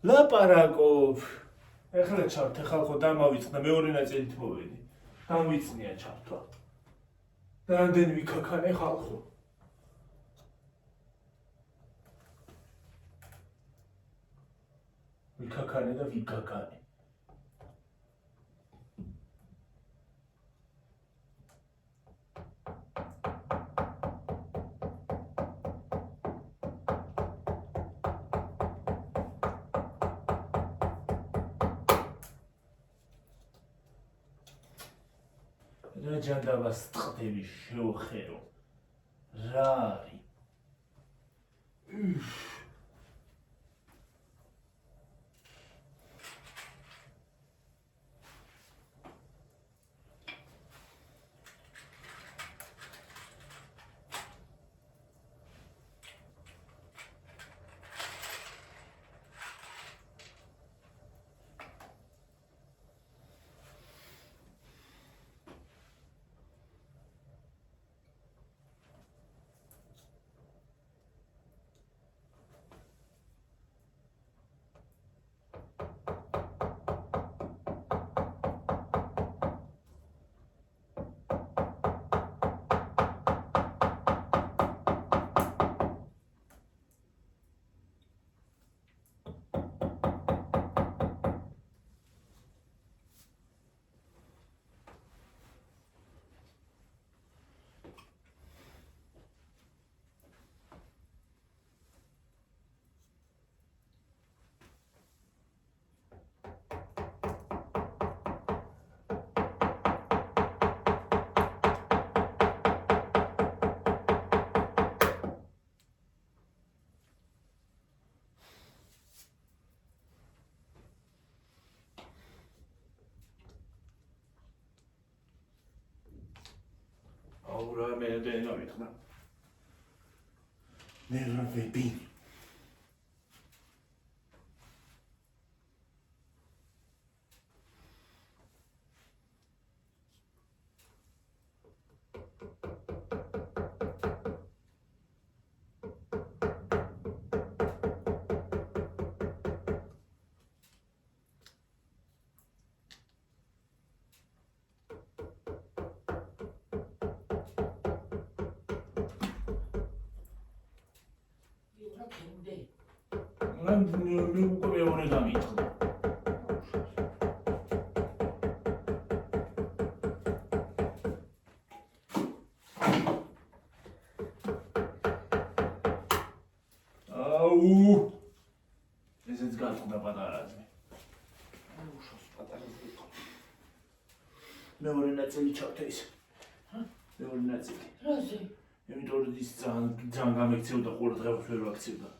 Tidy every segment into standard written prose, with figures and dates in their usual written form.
ლაპარაკობ. ეხლა ჩავთ, ხალხო დამავიწყდა, მეორე ნაწილით მოვედი. დამვიწნია ჩავთვა. რამდენი ვიქაქანე ხალხო. ვიქაქანე და ვიგაგანე. რა ჯანდაბას ტყდები შევხერო. რა არის? Ora me de novitna. Nervები. მე მეორე გამიტყდა. აუ ესეც გატყდა პატარაზე. უშავს პატარაზე იყო. მეორე ნაწილი ჩავთე ის. მეორე ნაწილი. რაზე? იმიტომ რომ ის ძალიან გამექცეოდა ყურადღებას ვერ ვაქცევდა.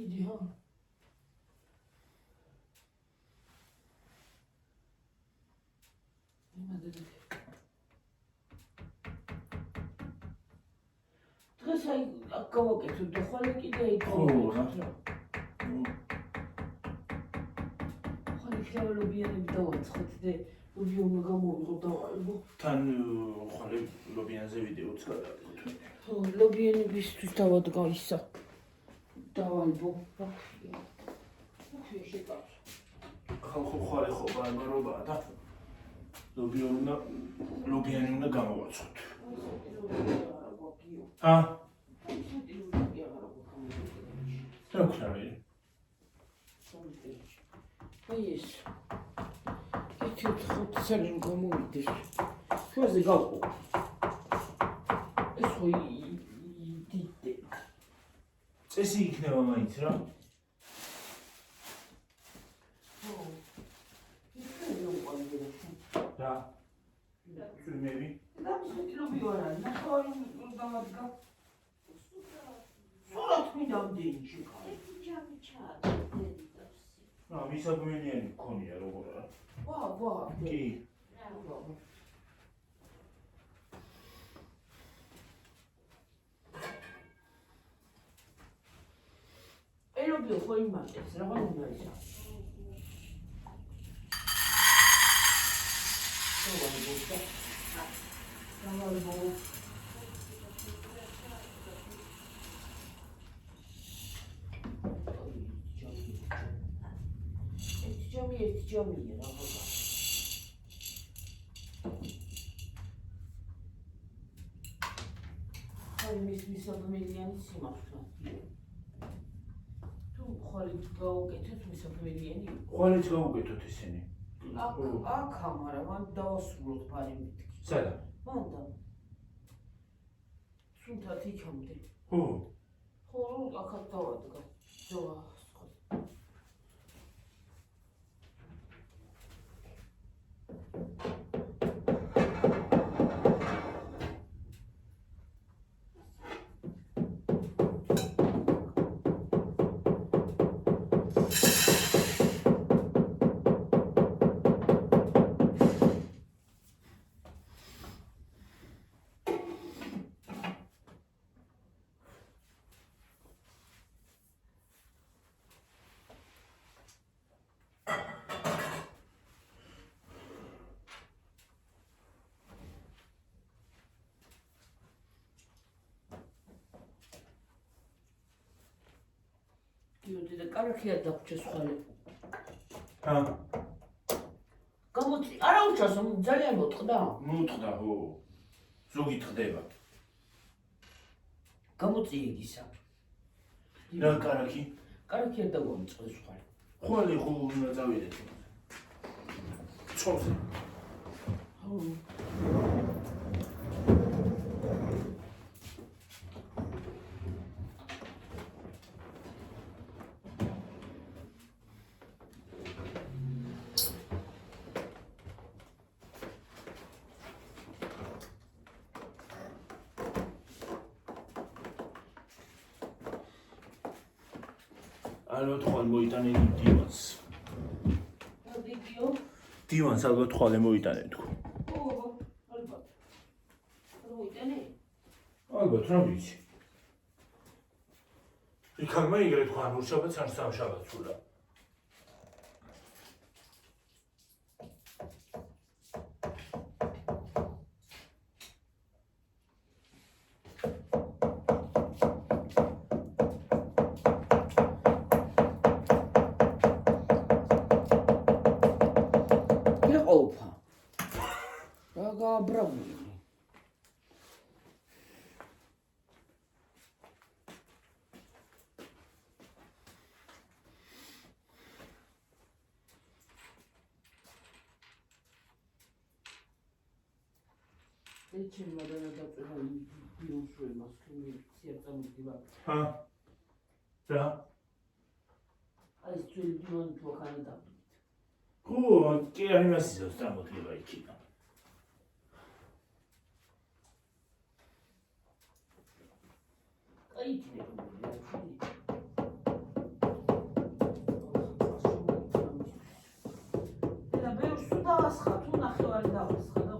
Idiot. დღეს აი გავაკეთე და ხოლმე კიდე იყო. ხოლმე შევლებიანები დავაცხოთ და ვიდეო გამოვიღო დავალბო. თან ხოლმე ლობიანზე ვიდეოც გადავიღოთ. ხო, ლობიანებისთვის დავადგა ისა. დავალბო. ხალხო ხარ ხო ბარბარობაა და ლობიანი უნდა გამოვაცხოთ. ა? რა ქვია? აი ეს. ერთი ხუთი გამოვიდეს. შუაზე გავყო. ეს ხო დიდე. წესი იქნება მაინც რა. რა? ფილმები? გამოსვეტილობი ვარ, ნახევარი დამადგა. სურათ მინამდენი შეკა. ჯამი ჩააგდე. მისაგმენიანი გქონია როგორ არა? ვა. კი. ელობიო ხო იმატებს, რა უნდა ისა? დავალბო. ჯამია რა ხოდა. აი მის საფმელიანი სიმართლე. თუ ხვალით გაუკეთოთ მის საფმელიანი. ხვალით გაუკეთოთ ისინი. აქ ამარა მან დავასრულოთ ფარი მეთქი. სადა? მანდა. სუნთად იქამდე. ხო. ხო, აქაც დავადგა. ძოა. და კარაქია დაგჭეს ხვალე. ჰა. გამოწი, არა უჩას, ძალიან მოტყდა. მოტყდა, ხო. ზოგი ტყდება. გამოწი იგისა. რა კარაქი? კარაქია დაგვამწყდეს ხვალე. ხვალე ხო უნდა წავიდეთ. ჩორს. ხო. ალბათ ხვალ მოიტანენ დივანს. დიგიო? დივანს ალბათ ხვალე მოიტანენ თქო. ხო, ალბათ. მოიტანე? ალბათ რა ვიცი. იქან მაიგრე თქვა მუშაბაც არ სამშაბათს ულა. ყოფა. რა გააბრაული. ეჩემ მადანა დაწევა ბიუსრე მასკინი სიაწამოდგება. ჰა. რა? აი ძველი დივანი თუ ახალი დაბ. ხო, კი არ იმასისავს დამოდგება იქიდან. აი იქნება. და ბევრს თუ დავასხა, თუ ნახევარი დავასხა და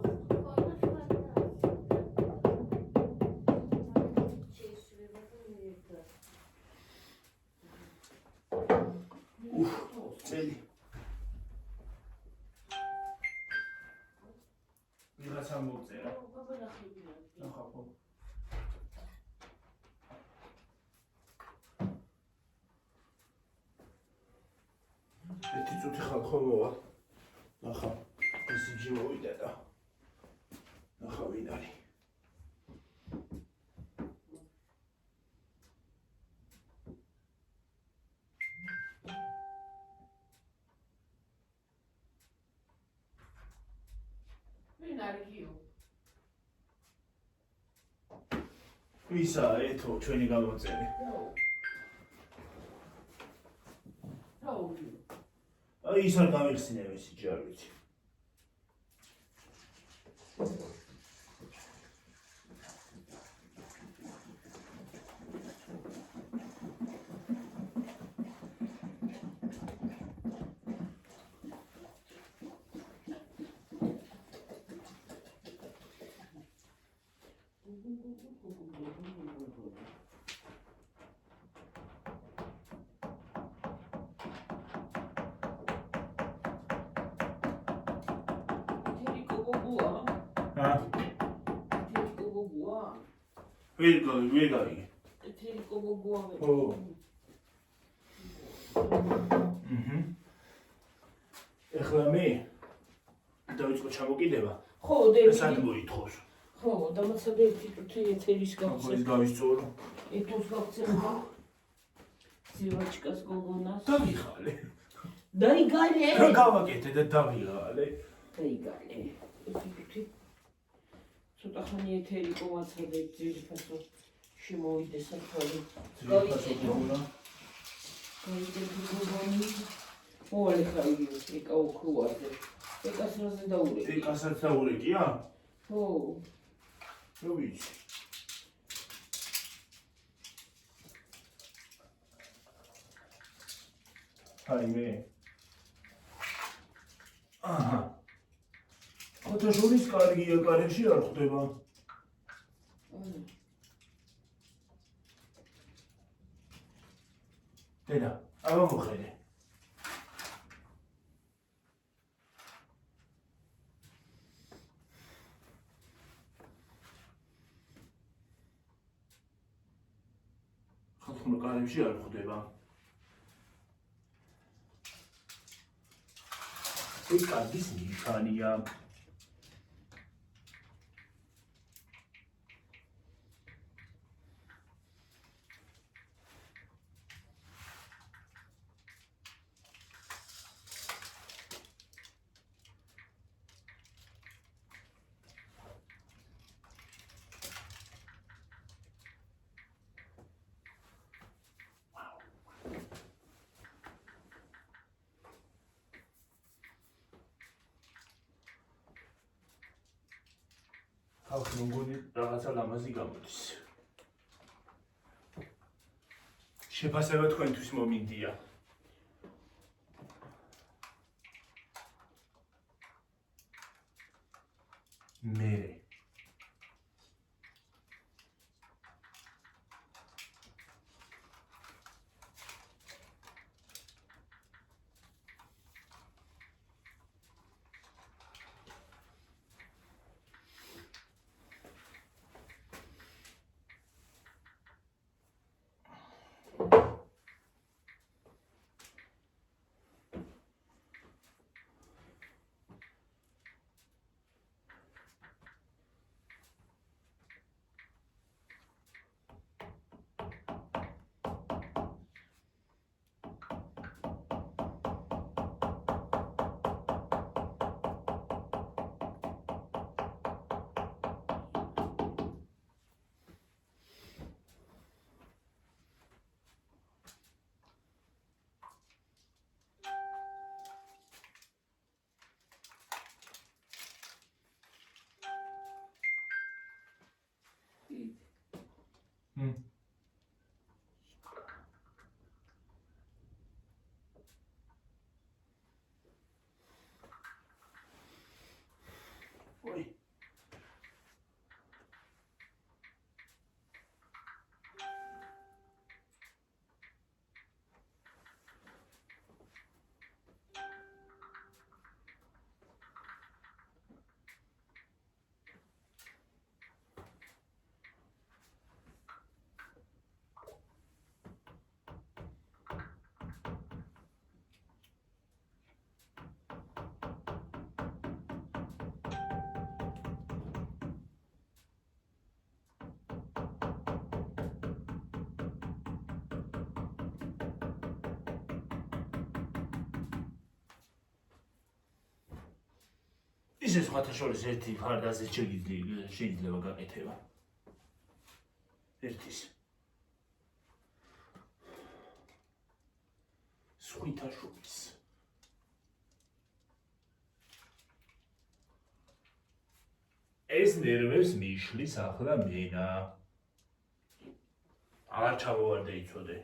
წელი. ვიღაცა მოგწერა. ნახავ ხო. ერთი წუთი ხალხო მოვა. ნახავ. ისიჯი მოვიდა და ნახავ ვინ არის. ვისა ეთო ჩვენი გამოწერი. აი ის არ გამიხსინე მესიჯი არ ვიცი. ვერ გავიგე. ეთერი კობოგუა მე. ხო. ეხლა მე დავიწყო ჩამოკიდება. ხო, სად მოითხოვს? ხო, დამაცადე ერთი წუთი ეთერის გავხსე. ახლა ის გავისწორო. ეთერს გავხსე. ზივაჩკას გოგონას. დავიღალე. დაიგალე. რა გავაკეთე და დავიღალე. დაიგალე. ერთი წუთი. ცოტა ხანი ეთერი ყოვაცადე ძირფასო შემოვიდეს საფარი. ძირფასო გოგონა. გავიდე გოგონი. მოვალე ხაიგივით ეკა უქრუაზე. ეკას რაზე დაურეკი? ეკასაც დაურეკია? ხო. რა ვიცი. აიმე. აჰა. ოთაშორის კარგია, კარებში არ ხვდება. დედა, აბა მოხედე. ხალხმა კარებში არ ხვდება. ეს კარგის ნიშანია. ხალხი მგონი რაღაცა ლამაზი გამოდის. შეფასება თქვენთვის მომინდია. მე ოი ისე სხვათა შორის ერთი ფარდაზე შეიძლება გაკეთება. ერთის. სხვათა შორის. ეს ნერვებს მიშლის ახლა მენა. აღარ ჩავოვარდე იცოდე.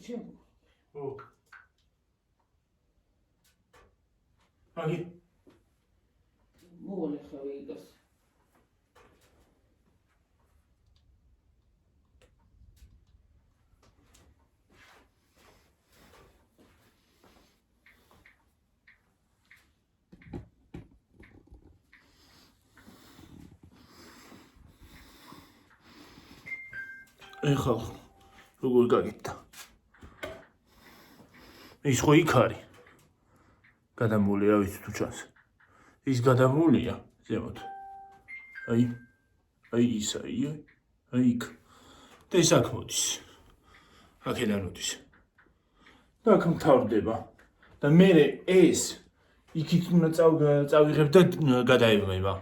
ჩემ ო აგი მოვალე ხავი იგას ეხლა როგორ გაგიტა ის ხო იქ არის გადამული რა ვიცი თუ ჩანს ის გადამულია ზემოთ აი ის აი იქ და ის აქ მოდის აქედან მოდის და აქ მთავრდება და მე ეს იქით უნდა წავიღებ და გადაეღება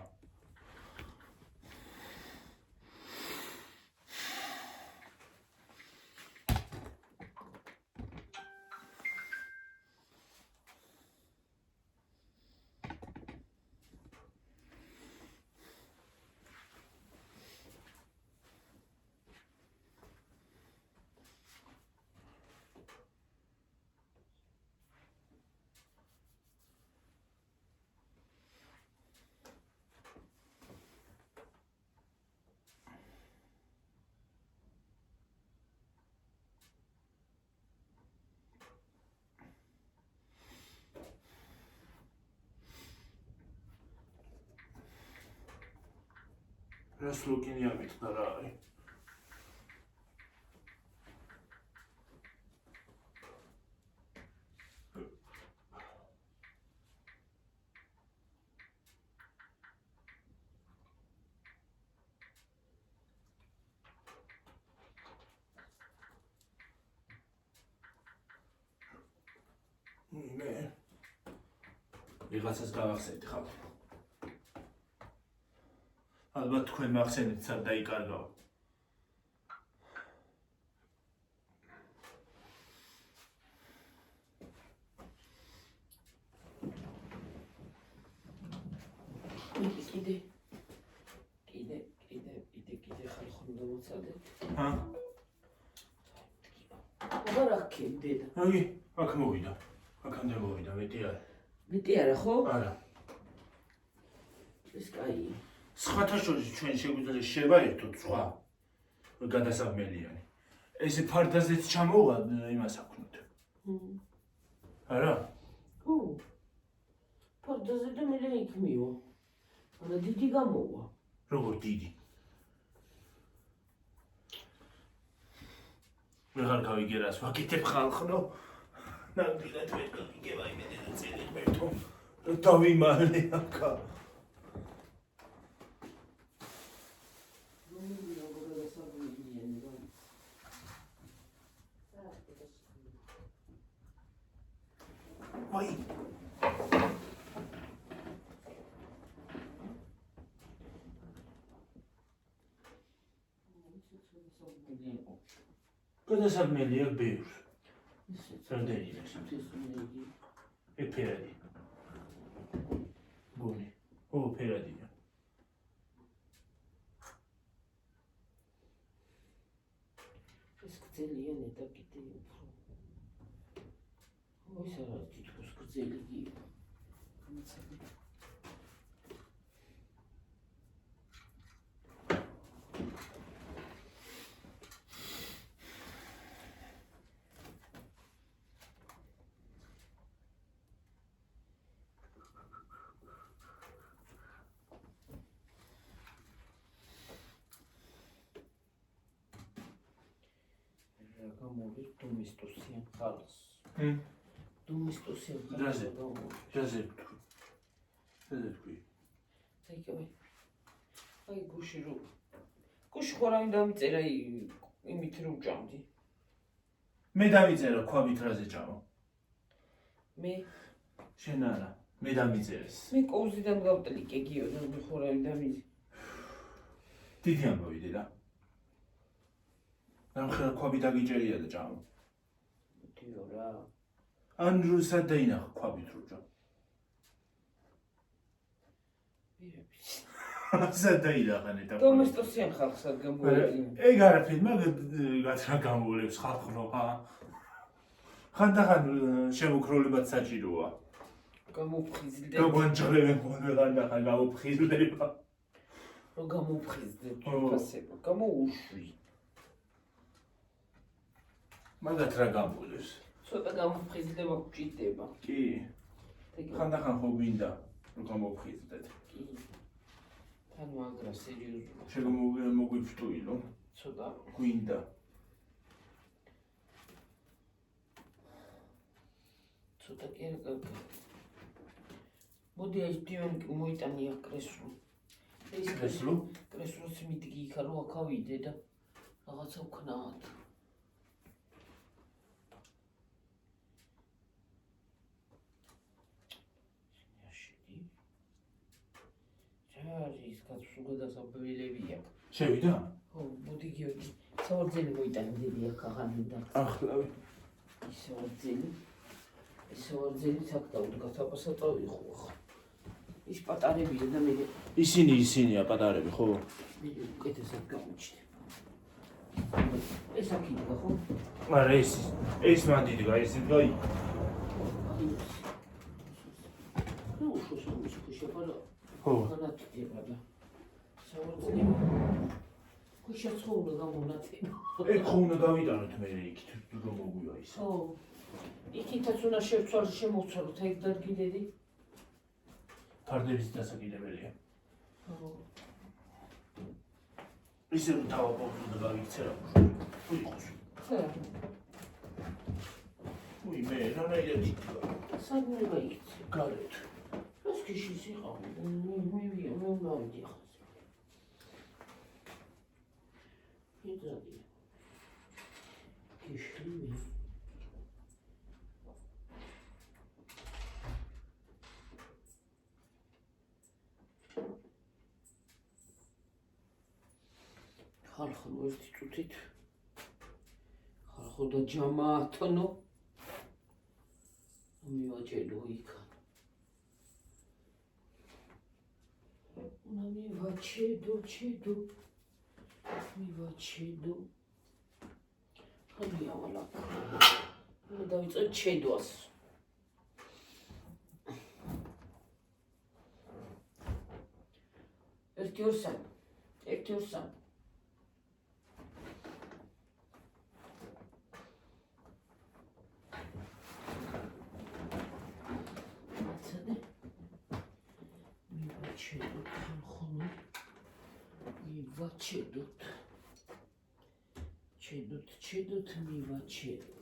რას ლოგინი ამით და რა არის მე ვიღაცას გავახსენეთ ხალხო ალბათ თქვენ მახსენეთ სად დაიკარგავ კიდე ხალხო მოვაცადეთ ჰა აღარ აქ დედა აგი აქ მოვიდა აქამდე მოვიდა მეტი არა ხო არა ეს კაია სხვათა შორის ჩვენ შეგვიძლია შევაერთოთ სხვა გადასაბმელიანი ესე ფარდაზეც ჩამოვა იმას აქვთ არა ხო ფარდაზე და მე იქ მივა არა დიდი გამოვა როგორ დიდი ვეღარ გავიგერას ვაკეთებ ხალხო ნამდვილად ვერ გავიგება იმედია წელი ღმერთო დავიმალე აქა Oi. გადასაბმელია ბევრს. რამდენი ეს? ფერადი. გონი. ო, ფერადია. ეს გძელიანი და კიდე უფრო. ой არა თითქოს გძელი გია. გამიცადე. გამოვიდ დუმისტოსიან ხალხს. დუმისტოსიან ხალხს გამოვიდ. ჯაზე თქვი. აი გუში რო. გუში ხო რა დამიწერა იმით რომ ჭამდი. მე დავიწერა ქვაბით რაზე ჭამა. მე შენ არა, მე დამიწერეს. მე კოუზიდან გავტლიკე გიო და მე ხო რა დამიძე. დიდი ამბავიდე რა. ამხელა ქვაბი დაგიჭერია და ჭამა. დიო რა. ან რუსად დაინახ ქვაბით რო ჭამ. სად დაინახანე და დუმისტოსიან ხალხს გამოვიდი. ეგ არაფერი მაგ გათრა გამოვლებს ხალხო რა. ხანდახან შემოქროლებაც საჭიროა. გამოფხიზლდები. გაგვანჯღრებენ ხანდახან გამოფხიზლდება. რომ გამოფხიზდებ ფასება. გამოუშვი. მაგათ რა გამოვლეს? ცოტა გამოფხიზლდება გჭირდება. კი. ხანდახან ხო გვინდა რომ გამოფხიზდეთ. კი. თან მაგრა სერიოზულად. შეგმოგვიფრთუილო. ცოტა გვინდა. ცოტა კი არა კარგი. მოდი ეს დიონი მოიტანია კრესლო. ეს კრესლო? კრესლოს მიდგი იქა რომ აქავიდე და რაღაცა ვქნათ. ის კაცსულა დასაბველებია. შევიდა? ხო, მოდი გიორგი. საორძელი მოიტანე დიდი აქ აღანდა. ახლავე. საორძელი საკდაოდ გათაპასატავი ხო ახლა. ის პატარებია და მე ისინია პატარები, ხო? უკეთესად გამოჩნდება. ეს აქიდგა ხო? არა ეს მან დიდგა, ეს იდგა იქ. ნუ შოშოს შეფარა. ხო. განათდება და საორძელი ქუშაცხოვნა გამონათება. ეგ ხო უნდა გავიტანოთ მე იქით რომ მოგვია ის. ხო. იქითაც უნდა შევცვალ შემოვცვალოთ ეგ დარგიდედი. ფარდების დასაკიდებელია. ხო. ისე რომ თავაპოვს უნდა გავიქცე რა. თუ იყოს. ხა. უი მე რანაირად იქნება. სადმე გაიქცე. გარეთ. რას ქიშის იყავ? მე უნდა ხას. იძადი. ქიში მე. ხალხო ერთი წუთით. ხალხო და ჯამაათონო. მივაჭედო იქა. Мивачедо. Хабия вала. Ну давайте чедос. Эртиорсан. Чедут, мивачедут.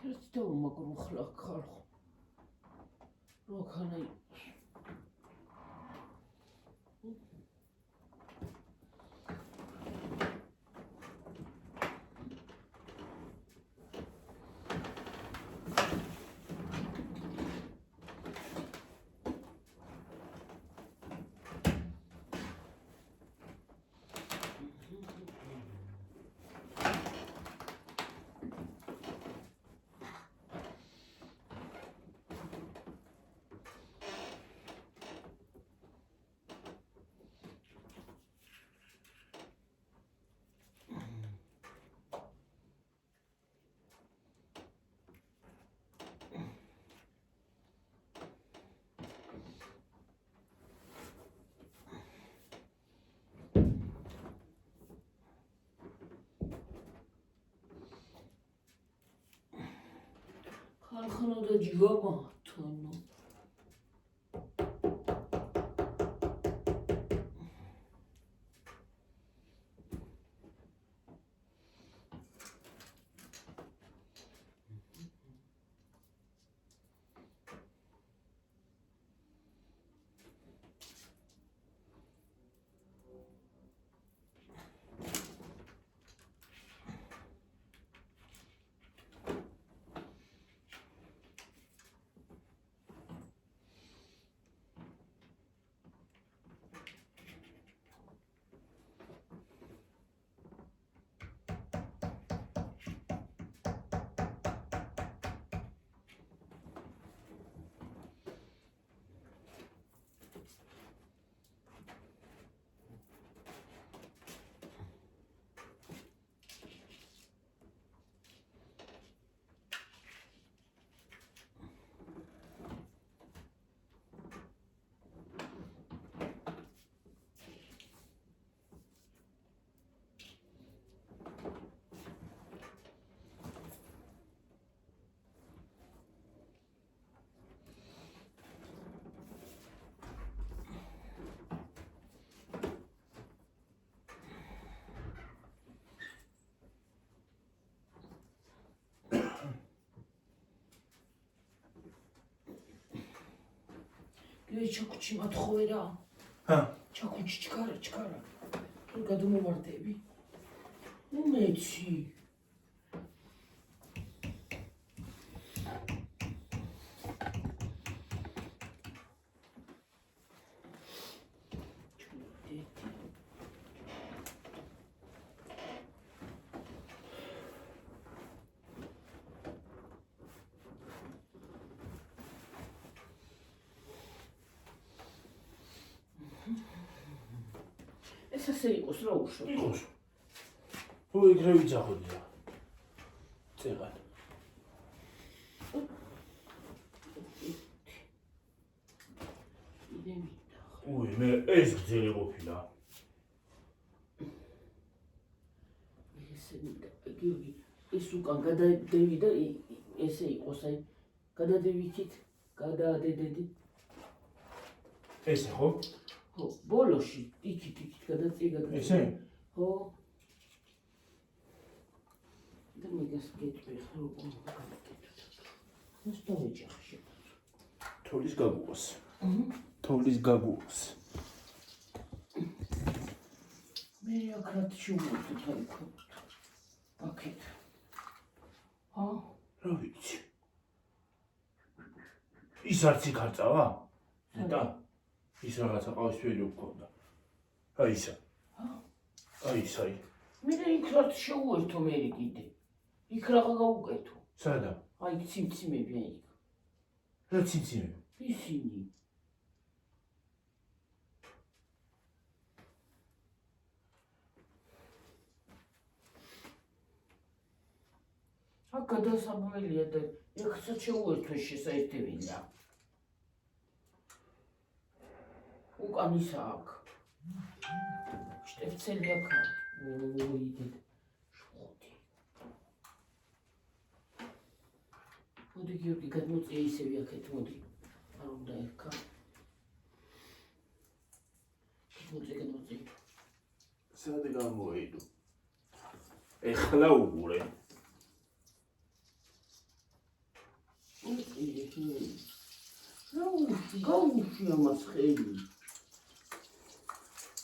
ერთი დავუმაგრო ხლა ხალხო. რო ხანა ხალხო და ჯიობა თონო. ჩაკუჩი მათხოვერა. ჩაკუჩი ჩქარა. თუ გადმოვარდები. უმეცი. ეს ასე იყოს რა უშო. იყოს. ო ეგრე ვიძახოდია. წეღან. უი მე ეს გზელი ყოფილა. გიორგი ეს უკან გადადევიდა ესე იყოს აი გადადევითით გადაადედი. ესე ხო? ხო, ბოლოში იქით გადაწია. ესე? ხო. და მეგას გეტყვი ხო გავაკეთოთ. ეს დავეჯახში. თოლის გაგუას. თოლის გაგუას. მე აკრათ შევუვდით აი ქვემოთ. აქეთ. ჰა? რა ვიცი. ის არც იქარწავა? ზედა? ის რაღაცა ყავისფერი უქონდა. აი ისა. აი ისა. მე იქ რათ შევუერთო მე კიდე. იქ რაღა გავუკეთო. სადა? აი ციმციმები აი. რა ციმციმები? ისინი. აქ გადასაბმელია და ეხსაც შევუერთო შესაერთებელია. უკან ისა აქ. შტეფცელი აქ. ოიდეთ. შხოთი. მოდი გიორგი გადმოწია ისევი აქეთ მოდი. არ უნდა ერქა. გადმოწია. სადი გამოიდო. ეხლა უღურე. გაუში ამას ხელი.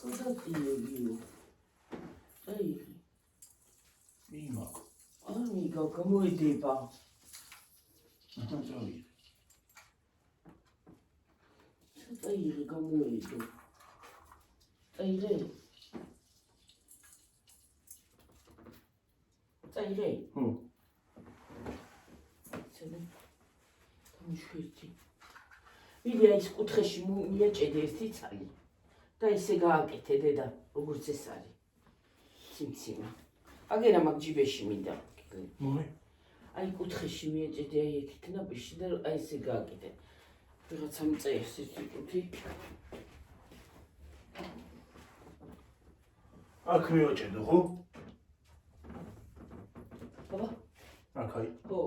გადაწილებიო. წაიღე. მიგაკ. არ მიგა გამოედება. წავიღე. წაიღე გამოედო. წაიღე. წაიღე. ხო. მშვიდი. ვიდეა ის კუთხეში მიაჭედე ერთი ცალი და ისე გააკეთე დედა, როგორც ეს არის. ციმციმა. აგერა მაგ ჯიბეში მინდა. მოი. აი კუთხეში მიაჭედე აი ეკით ნაბიში და აი ესე გააკეთე. ვიღაცა მწერს ინსტიტუტი. აქ მივაჭედო, ხო? აბა, აქ აი. ხო.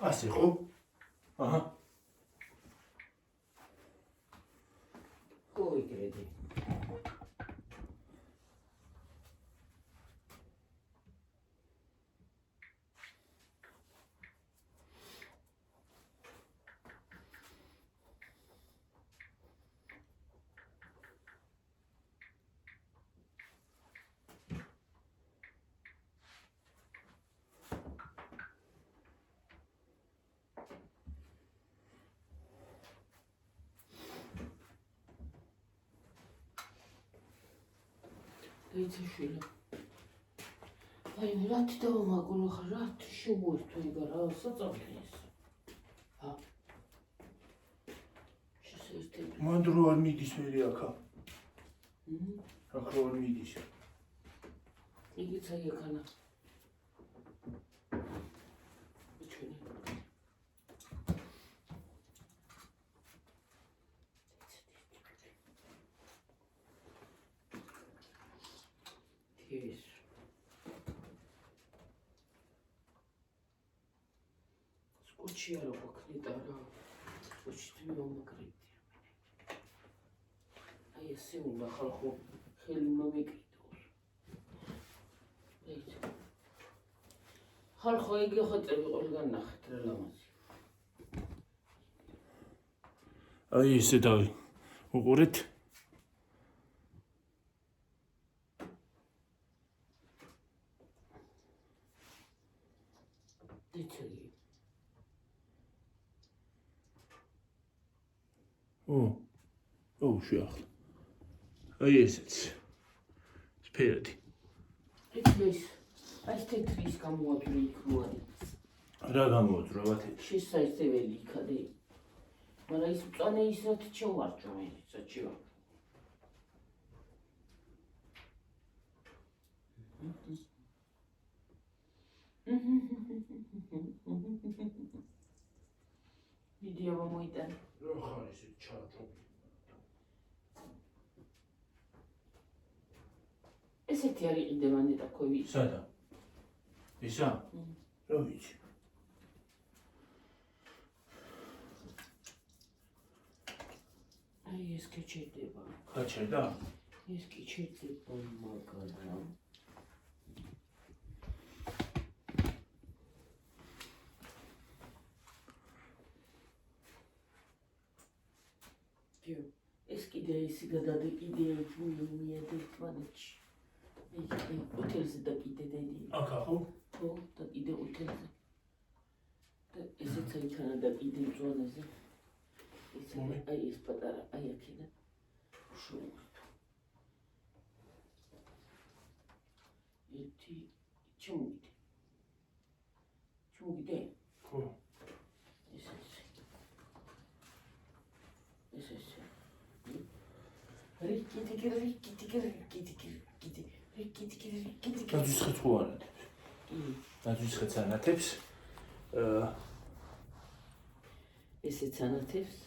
ასე ხო? აჰა. გოიგრედი. Eğitim Ay Murat da olma kulu harat şu boyutu garasa tabiiz. Ha. Şu sözde. მან დრო არ მიდის მერი აქა. აქ რო არ მიდის. İyi çayakana. Üçünü. Yes. Скучила покритара. Скучила макрити. А я сынула халху. Хелуна микритос. Эйт. Халху иги хотели ყველგან ნახეთ რა ლამაზი. აი ესე დავი. უყურეთ. დეცელი. ო, შეხ. აი ესეც. სფეროდი. ეს აი თეთრის გამოაჭრი იქ რო არის. რა გამოძრავა თეთრი? შესაძლებელი იქადი. მაგრამ ის მწვანე ისეთ ჩავარჯო მე, საჩიო. ვიდეო მოიტან. რა ხარ ისე ჩარჯობი? ესეთი არის ყიდევანი და ქვევი. სადა? ისა? რა ვიცი? აი ეს კი ჩერდება. გაჩერდა? ეს კი ჩერდება მაგრამ ეს კიდე ის გადადი კიდე მიედი თვალში. აი უთელზე და კიდე დედი. აქა ხო? ხო და კიდე უთელზე. და ესეც იქანა და კიდე მწვანეზე. აი ეს პატარა აი აქედან. შუა. ერთი ჩუმიდე. ხო. ეს დაძვისხეთ ხო არ ატებს? დაძვისხეთ ანათებს. ესეც ანათებს.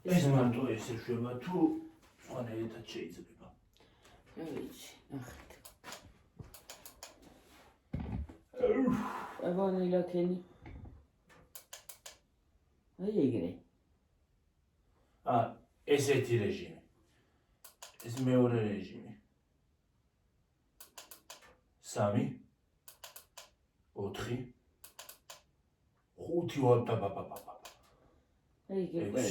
ეს მარტო ეს ეშვება თუ სხვანაირად შეიძლება. რა ვიცი, ნახეთ. ვანილაკენი. აი ეგრე. ეს ერთი რეჟიმი. ეს მეორე რეჟიმი. 3 4 5 ვაბაბაბაბა. აი ეგრე.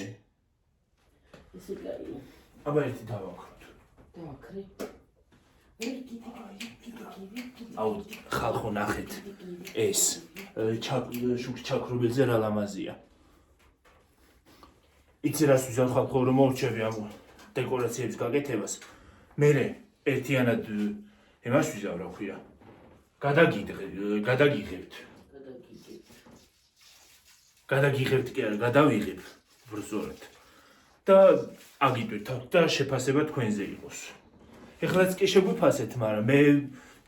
ესე გაია. აბა ერთი დავაქროთ. დავაქრე. აუ ხალხო ნახეთ ეს შუქ ჩაქრობილზე რა ლამაზია. იცი რას ვიზამ ხალხო რომ მოვჩები ამ დეკორაციების გაკეთებას. მე ერთიანად იმას ვიზამ რა ქვია. გადაგიღებთ. გადაგიღებთ კი არა, გადავიღებ ბრზოლად. და აგიტვით და შეფასება თქვენზე იყოს. ეხლაც კი შეგვიფასეთ, მაგრამ მე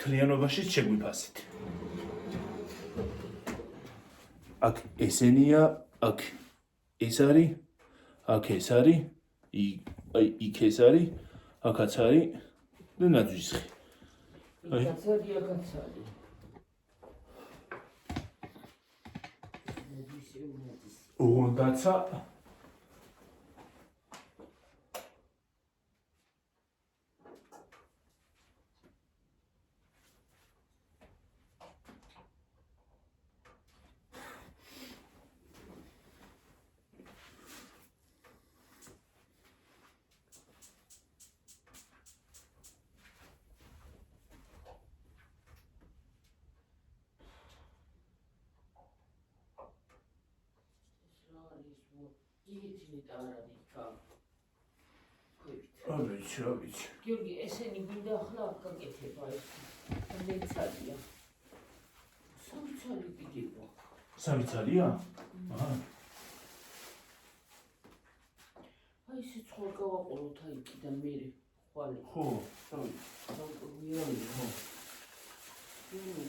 თლიანობაშიც შეგვიფასეთ. აქ ესენია, აქ ეს არის, აქ ეს არის, იქ ეს არის, აქაც არის და ნაძვისხი. კაცარია კაცარი. უნდაცა რა ვიცი. გიორგი, ესენი გვინდა ახლა გაკეთება ეს. მეცალია. სამცალი კიდევა. სამი ცალია? აი ეს ცხოველ გავაყოლოთ აი კიდე მე ხვალე. ხო,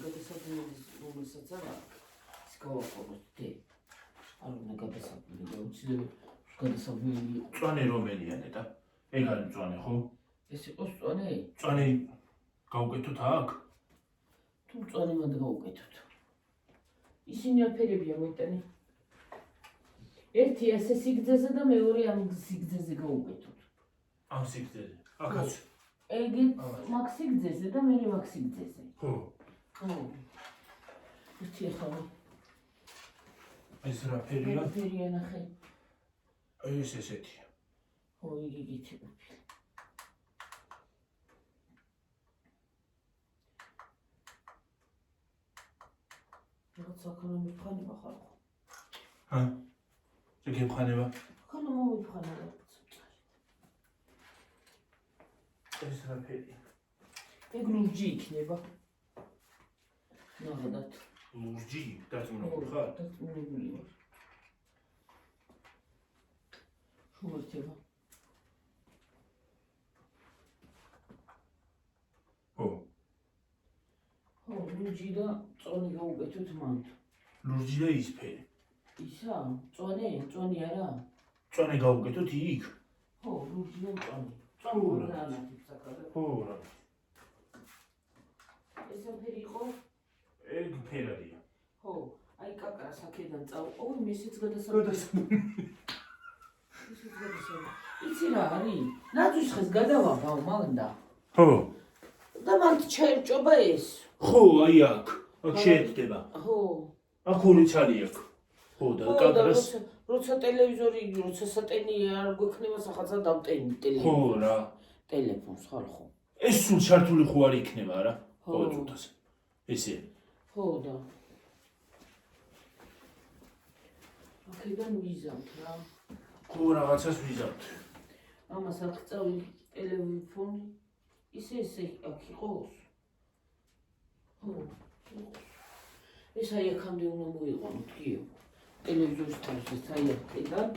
გადასაბმელის რომელსაც არა ის გავაყოლოთ დე. არ უნდა გადასაბმელი და უცილებლად გადასაბმელი. წვანე რომელია ნეტა? ეგ არის წვანე, ხო? ეს იყოს წვანე? წვანე გავუკეთოთ აქ? თუ წვანე მანდ გავუკეთოთ. ისინი აფერებია მოიტანე. ერთი ასე სიგრძეზე და მეორე ამ სიგრძეზე გავუკეთოთ. ამ სიგრძეზე. აქაც. ეგ მაგ სიგრძეზე და მე მაგ სიგრძეზე. ხო. ხო. ერთი ახლა. ეს რა ფერია? ფერია ნახე. ეს ესეთია. ხო, იგი გითხრა. რაღაც აქანა მიფხანება ხალხო. შეგემხანება? აქანა მომიფხანება. ეს რა ფერია? ეგ ლურჯი იქნება. ნახეთ. ლურჯი? დაწმუნებული ხარ? დაწმუნებული ვარ. შუმერთება. ხო. ხო, ლურჯი და წონი გავუკეთოთ მან. ლურჯი და ის ფერი. ისა? წონი არა? წონი გავუკეთოთ იქ? ხო, ლურჯი და წონი. წონი და ანათებს აქადა. ხო, რა. ეს ფერი იყო? ეგ ფერადია. ხო, აი კაკრას აქედან წავყოვი, მესეც გადასაბმელი. იცი რა არის? ნაძვისხეს გადავაბავ მაგდა. ხო. და მან ჩაერჭობა ეს. ხო, აი აქ. აქ შეერთდება. ხო. აქ ორი ცალი აქვს. ხო, და კადრას. როცა ტელევიზორი, როცა სატენი არ გვექნება სახაცა დავტენი ტელეფონს. ხო, რა. ტელეფონს ხალხო. ეს სულ ჩართული ხო არ იქნება რა? ხო. ჯუთას. ესე. ხო და. აქედან ვიზამთ რა. ხო, რაღაცას ვიზავთ. ამას აქ წავი ტელეფონი. ისე აქ იყოს. ხო. ეს აი აქამდე უნდა მოიყვანოთ, გიო. ტელევიზორის თავზე აი აქედან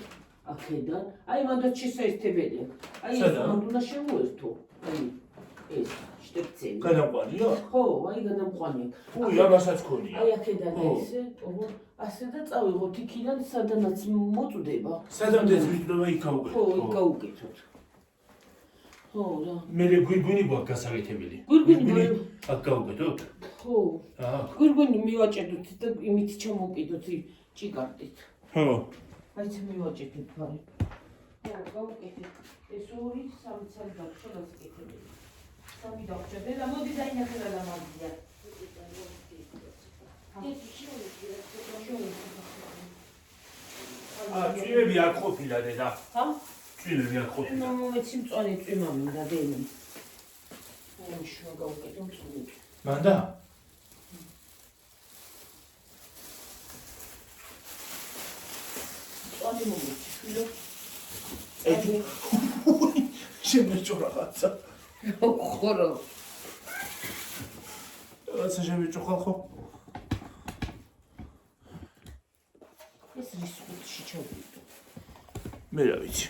აქედან, აი მანდაც შესაძლებელია. აი ეს სადა? მანდ უნდა შემოერთო. აი ეს შტექცელი. გადამყვანია? ხო, აი გადამყვანია. უი, ამასაც ქონია. აი აქედან ესე, ოღონდ ასე და წავიღოთ იქიდან სადანაც მოწდება. სადამდე ვიდრომა იქ გავუკეთო. ხო, იქ გავუკეთოთ. ხო, რა. მე გვირგვინი გვაქვს გასაკეთებელი. გვირგვინი აქ გავუკეთოთ? ხო. აა. გვირგვინი მივაჭედოთ და იმით ჩამოვკიდოთ ჭიკარტით. ხო. აიც მივაჭედოთ ბარი. ხო, გავუკეთეთ. ეს 2-3 წელი გაქვს გასაკეთებელი. სამი დავჭერდე და მოდი დაინახე რა დამაგზია. წვიმები არ ყოფილა დედა. ჰა? წვიმები არ ყოფილა. ნუ მეცი მწვანე წვიმა მინდა დენი. აი შუა გავუკეთო წვიმი. მანდა? წვანი მომეცი შვილო. შემეჭო რაღაცა. ხორო. რაღაცა შემეჭო ხალხო. ეს რის ხუთში ჩავიდო. მე რა ვიცი.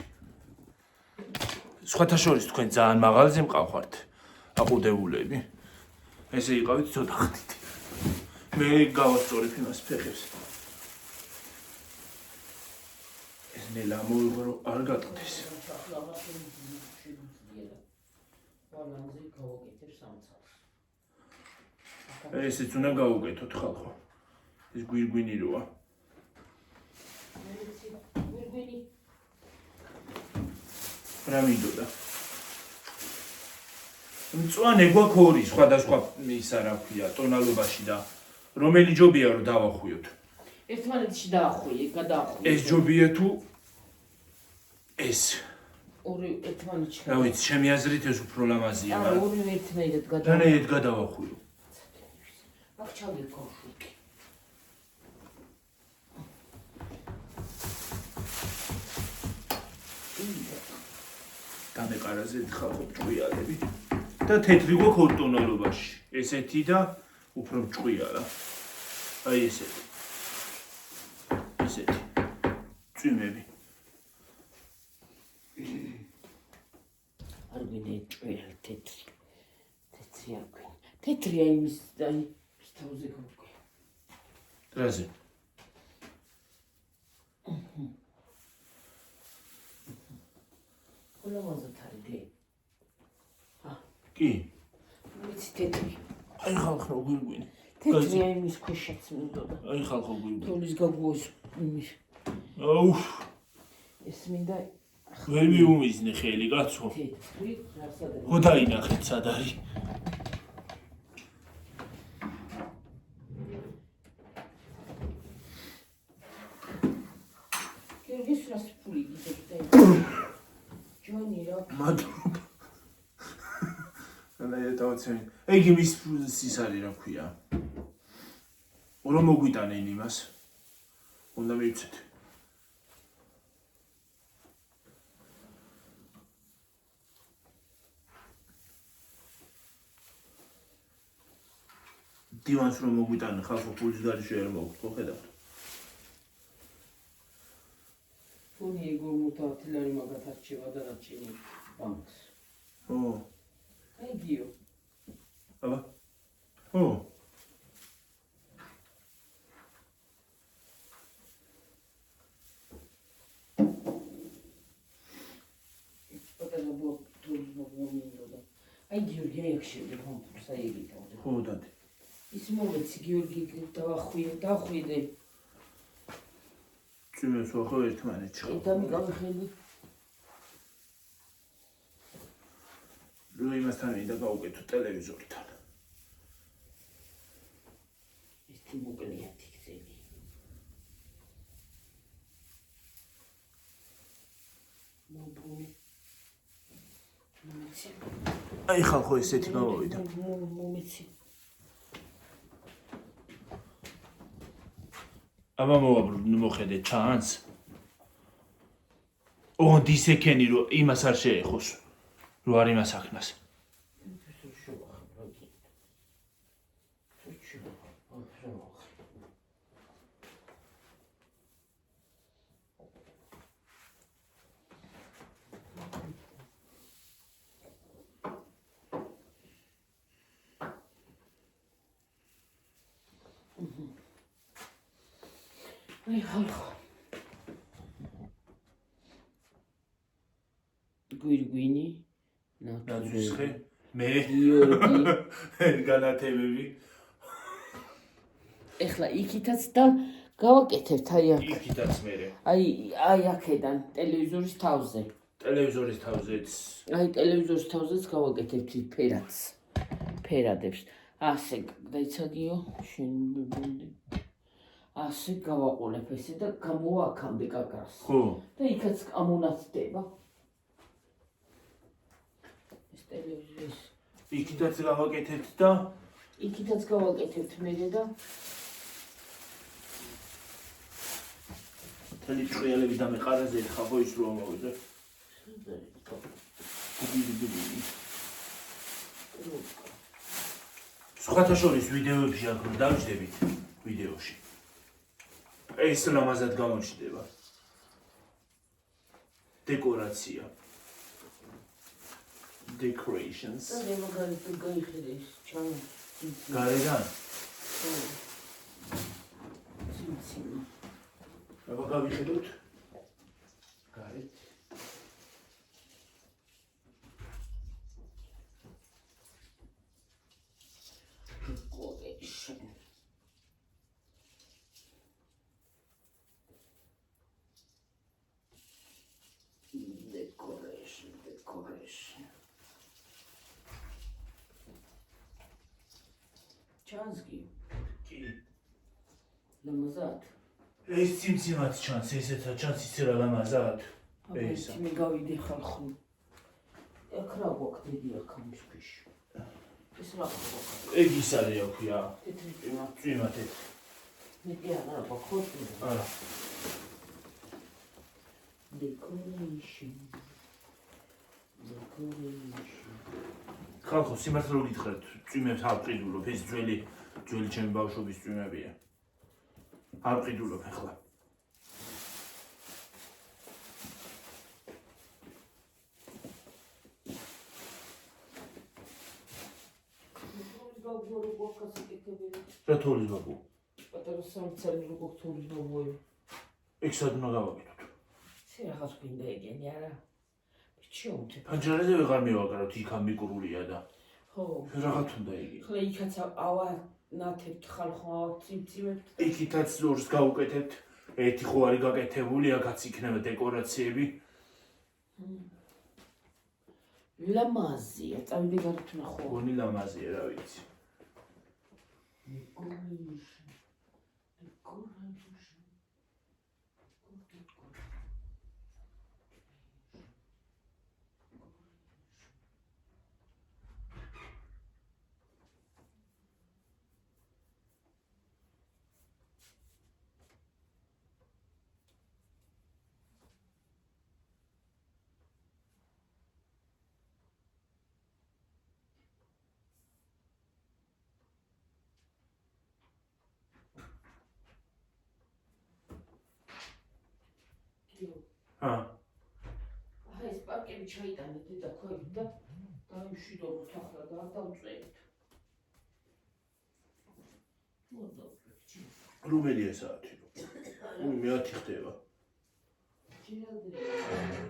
სხვათა შორის თქვენ ძალიან მაღალზე მყავხართ. აყუდებულები. ესე იყავით ცოტა ხნით. მე გავასწორებ იმას ფეხებს. ეს ნელა მოიღო არ გატყდეს. ვანანზე გავაკეთებ სამცავს. ესეც უნდა გავუკეთოთ ხალხო. ეს გვირგვინი როა. გვირგვინი. რა მინდოდა? მწვანე გვაქვს ორი სხვადასხვა ისა რა ქვია ტონალობაში და რომელი ჯობია რომ დავახვიოთ? ერთმანეთში დაახვიე, გადაახვიე. ეს ჯობია თუ ეს? ორი ერთმანეთში. რა ვიცი, ჩემი აზრით ეს უფრო ლამაზია. არა, ორივე ერთნაირად რანაირად გადავახვიო? აქ ჩავიქო შუქი. დამეყარაზე ხალხო ჭყვიალები და თეთრი გვაქვს ორ ტონალობაში. ესეთი და უფრო ჭყვიალა. აი ესეთი. ესეთი. წვიმები. არ გვინდა ჭვიალი თეთრი. თეთრი არ გვინდა. თეთრი აი მის აი თავზე გავკვია. დრაზე. ყველამაზად არის დე. კი. ვიცი თეთრი. აი ხალხო გვირგვინი. თეთრი აი მის ქვეშაც მინდოდა. აი ხალხო გვირგვინი. თოლის გაგუოს იმის. აუ, ეს მინდა ვერ მიუმიზნე ხელი კაცო. თეთრი რასადა. ხო დაინახეთ სად არის. გიორგის რას ფული გიძებ და ჯონი რა. მადლობა. ანა ეტავცენ. ეგი მის ის არის რა ქვია. რომ მოგვიტანენ იმას. უნდა მივცეთ. დივანს რომ მოგვიტანენ ხალხო ფულის გარშე არ მოგვთ ხო ხედავთ. ფონი ეგ 50 ლარი მაგათ არჩევა და რაჭინი ბანკს. ო, აი გიო. აბა. ო. პატარა ბოთოს მომმინდოდა. აი გიორგი აი აქ შევიდე კომპუს აი ეგ დავდე. ხო დადე. ის მომეცი გიორგი დავახვიდე. წვიმებს ვახო ერთმანეთში. დამიკავე ხელი. რო იმასთან მინდა გავუკეთო ტელევიზორთან. ეს თი მოკლეა თიქცელი. მომბრუნი. მომეცი. აი ხალხო ესეთი გამოვიდა. მომეცი. აბა მოხედე ჩანს. ოღონდ ისეკენი რომ იმას არ შეეხოს. რო არ იმას აქნას. აი ხალხო. გვირგვინი, ნაძვისხე, მე გიორგი. განათებები. ეხლა იქითაც და გავაკეთებთ აი აქ. იქითაც მე. აი აქედან ტელევიზორის თავზე. ტელევიზორის თავზეც. აი ტელევიზორის თავზეც გავაკეთებთ ფერადს. ფერადებს. ასე დაიცაგიო შენ ასე გავაყოლებ ესე და გამოვაქამდე კაკას. ხო. და იქაც ამონაცდება. ეს ტელევიზორის იქითაც გავაკეთებთ და იქითაც გავაკეთებთ მე და თელი ჭყიალები და მე ყარაზე ერთხა ხო ის რო ამოვიძე. სხვათა შორის ვიდეოებში აქ რომ დავჯდებით ვიდეოში. ეს ლამაზად გამოჩნდება. დეკორაცია. Decorations. და მაგალითად გაიხედე ის ჩანა. გარედან. ციმციმა. აბა გავიხედოთ. გარეთ. Decoration. Decoration. ჩანსკი. კი. ლამაზად. ეს ციმციმად ჩანს, ესეცა ჩანს ისე რა ლამაზად. ეს მე გავიდე ხალხო. აქ რა გვაქვს დიდი აქამშფიშ. ეს რა გვაქვს? ეგ ის არის აქვია. თეთრი წვიმა. წვიმა თეთრი. მე კი არა გვაქვს. არა. Decoration. ხალხო, სიმართლე რომ გითხრათ, წვიმებს არ ვყიდულობ, ეს ძველი ჩემი ბავშვობის წვიმებია. არ ვყიდულობ ახლა. რა თოლის ბაბუ? პატარა სამცალი რო გვაქვს თოლის ბაბუები. ეგ სად უნდა გავაკეთოთ? შენ რაღაც გვინდა ეგენი არა? ჩიომთე. პანჯარაზე ვეღარ მივაგაროთ, იქამ მიკრულია და. ხო. რაღაც უნდა იგი. ხლა იქაც ავანათებთ ხალხო ციმციმებთ. იქითაც ორს გავუკეთებთ. ერთი ხო არის გაკეთებული, აქაც იქნება დეკორაციები. ლამაზია, წავიდე გარეთნახო. გონი ლამაზია, რა ვიცი. ახლა ეს პარკები ჩაიტანე დედა ქვევით და დაიმშვიდობოთ ახლა და არ დავწვევით. რომელია საათი? მეათი ხდება.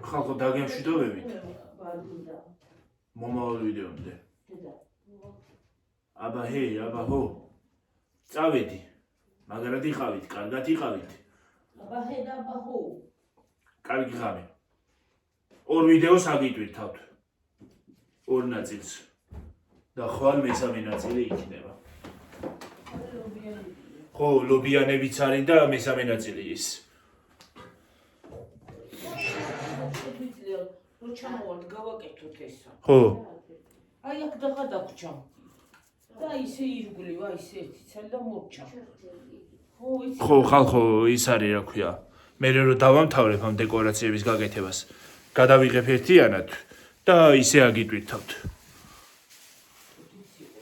ხალხო დაგემშვიდობებით. მომავალ ვიდეომდე. აბა ჰეი, აბა ჰო. წავედი. მაგრად იყავით, კარგად იყავით. აბა ჰე და აბა ჰო. კარგი ღამე. ორ ვიდეოს აგიტვირთავთ. ორ ნაწილს. და ხვალ მესამე ნაწილი იქნება. ხო, ლობიანებიც არის და მესამე ნაწილი ის. რო ჩამოვარდ გავაკეთოთ ესა. ხო. აი აქ დაღა დაგჭამ. და ისე ირგვლივ, აი ეს ერთი ცალი და მორჩა. ხო, ხალხო, ის არის რა ქვია. მე რო დავამთავრებ ამ დეკორაციების გაკეთებას, გადავიღებ ერთიანად და ისე აგიტვირთავთ.